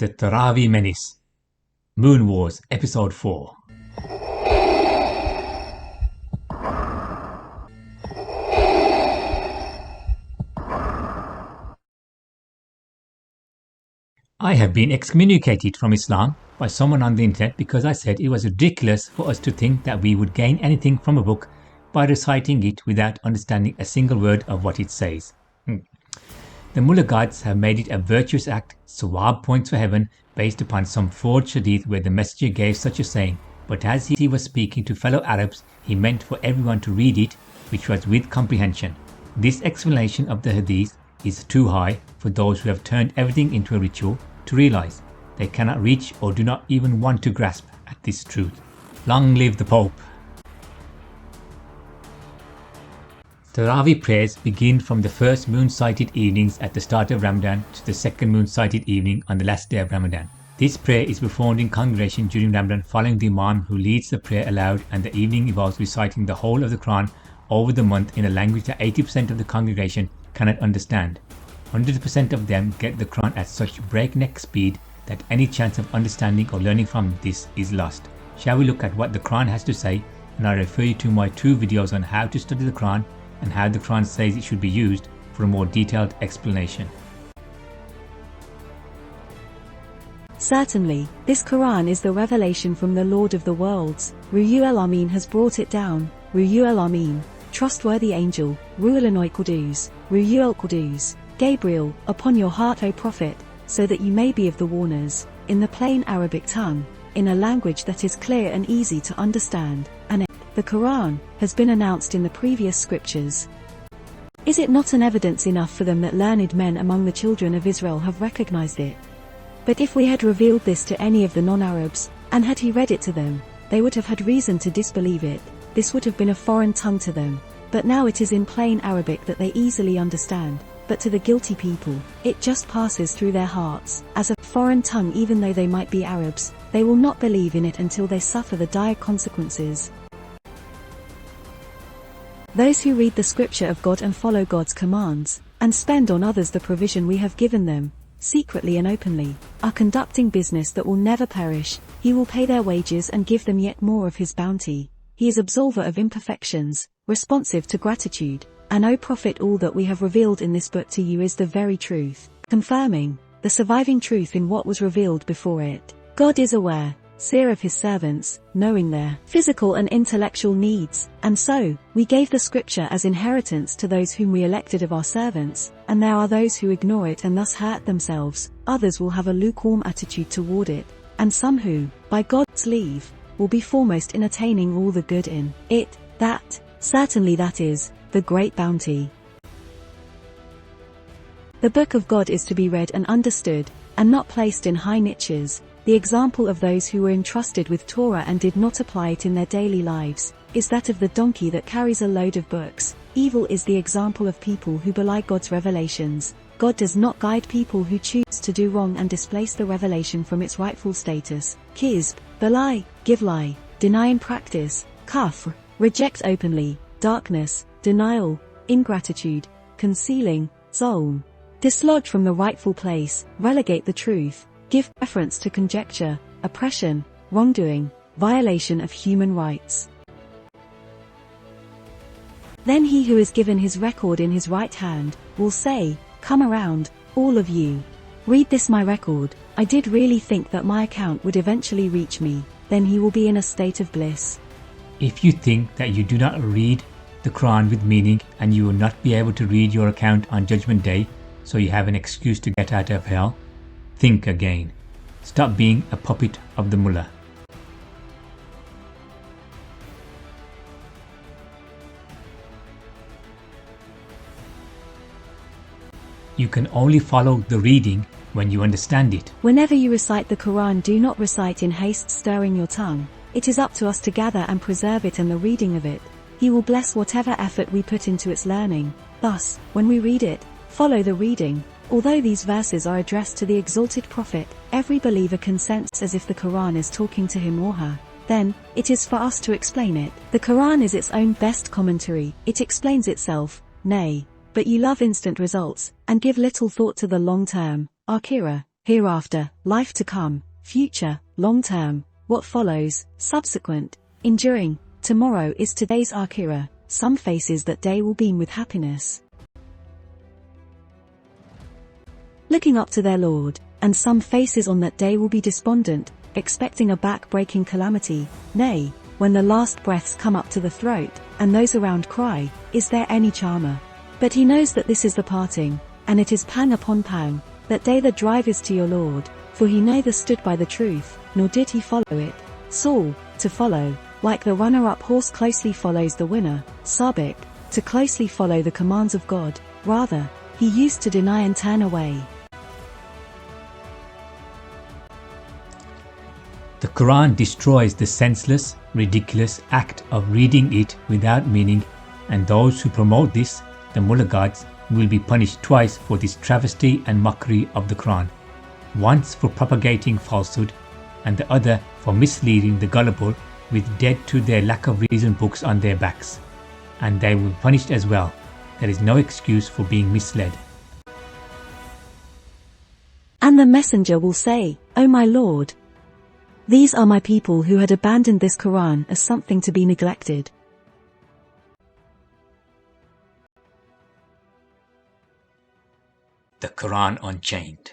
The Taraweeh Menace, Moon Wars, Episode 4. I have been excommunicated from Islam by someone on the internet because I said it was ridiculous for us to think that we would gain anything from a book by reciting it without understanding a single word of what it says. The mullah gods have made it a virtuous act, sawab points for heaven, based upon some forged hadith where the messenger gave such a saying, but as he was speaking to fellow Arabs, he meant for everyone to read it, which was with comprehension. This explanation of the hadith is too high for those who have turned everything into a ritual to realize. They cannot reach or do not even want to grasp at this truth. Long live the Pope! Taraweeh prayers begin from the first moon-sighted evenings at the start of Ramadan to the second moon-sighted evening on the last day of Ramadan. This prayer is performed in congregation during Ramadan following the Imam who leads the prayer aloud, and the evening involves reciting the whole of the Qur'an over the month in a language that 80% of the congregation cannot understand. 100% of them get the Qur'an at such breakneck speed that any chance of understanding or learning from this is lost. Shall we look at what the Qur'an has to say, and I refer you to my 2 videos on how to study the Qur'an and how the Qur'an says it should be used for a more detailed explanation. Certainly, this Qur'an is the revelation from the Lord of the worlds. Ruhul Amin has brought it down. Ruhul Amin, trustworthy angel, Ruhul Qudus, Ruhul Qudus, Gabriel, upon your heart, O Prophet, so that you may be of the warners, in the plain Arabic tongue, in a language that is clear and easy to understand, and the Qur'an has been announced in the previous scriptures. Is it not an evidence enough for them that learned men among the children of Israel have recognized it? But if we had revealed this to any of the non-Arabs, and had he read it to them, they would have had reason to disbelieve it. This would have been a foreign tongue to them. But now it is in plain Arabic that they easily understand. But to the guilty people, it just passes through their hearts as a foreign tongue. Even though they might be Arabs, they will not believe in it until they suffer the dire consequences. Those who read the scripture of God and follow God's commands, and spend on others the provision we have given them, secretly and openly, are conducting business that will never perish. He will pay their wages and give them yet more of his bounty. He is absolver of imperfections, responsive to gratitude. And O Prophet, all that we have revealed in this book to you is the very truth, confirming the surviving truth in what was revealed before it. God is aware, seer of his servants, knowing their physical and intellectual needs, and so, we gave the scripture as inheritance to those whom we elected of our servants, and there are those who ignore it and thus hurt themselves. Others will have a lukewarm attitude toward it, and some who, by God's leave, will be foremost in attaining all the good in it. Certainly that is the great bounty. The book of God is to be read and understood, and not placed in high niches. The example of those who were entrusted with Torah and did not apply it in their daily lives, is that of the donkey that carries a load of books. Evil is the example of people who belie God's revelations. God does not guide people who choose to do wrong and displace the revelation from its rightful status. Kizb, belie, give lie, deny in practice, kafr, reject openly, darkness, denial, ingratitude, concealing, zulm, dislodge from the rightful place, relegate the truth, give preference to conjecture, oppression, wrongdoing, violation of human rights. Then he who is given his record in his right hand, will say, come around, all of you. Read this my record. I did really think that my account would eventually reach me. Then he will be in a state of bliss. If you think that you do not read the Quran with meaning and you will not be able to read your account on Judgment Day, so you have an excuse to get out of hell, think again. Stop being a puppet of the mullah. You can only follow the reading when you understand it. Whenever you recite the Quran, do not recite in haste, stirring your tongue. It is up to us to gather and preserve it and the reading of it. He will bless whatever effort we put into its learning. Thus, when we read it, follow the reading. Although these verses are addressed to the exalted Prophet, every believer consents as if the Quran is talking to him or her. Then, it is for us to explain it. The Quran is its own best commentary. It explains itself. Nay, but you love instant results, and give little thought to the long term. Akhirah. hereafter, life to come, future, long term, what follows, subsequent, enduring, tomorrow is today's akhirah, some faces that day will beam with happiness, looking up to their Lord, and some faces on that day will be despondent, expecting a back-breaking calamity, nay, when the last breaths come up to the throat, and those around cry, is there any charmer? But he knows that this is the parting, and it is pang upon pang, that day the drive is to your Lord, for he neither stood by the truth, nor did he follow it. Saul, to follow, like the runner-up horse closely follows the winner, Sabik, to closely follow the commands of God, rather, he used to deny and turn away. The Qur'an destroys the senseless, ridiculous act of reading it without meaning, and those who promote this, the mullah-gods, will be punished twice for this travesty and mockery of the Qur'an. Once for propagating falsehood, and the other for misleading the gullible with dead to their lack of reason books on their backs. And they will be punished as well. There is no excuse for being misled. And the messenger will say, O my Lord, these are my people who had abandoned this Qur'an as something to be neglected. The Qur'an Unchained.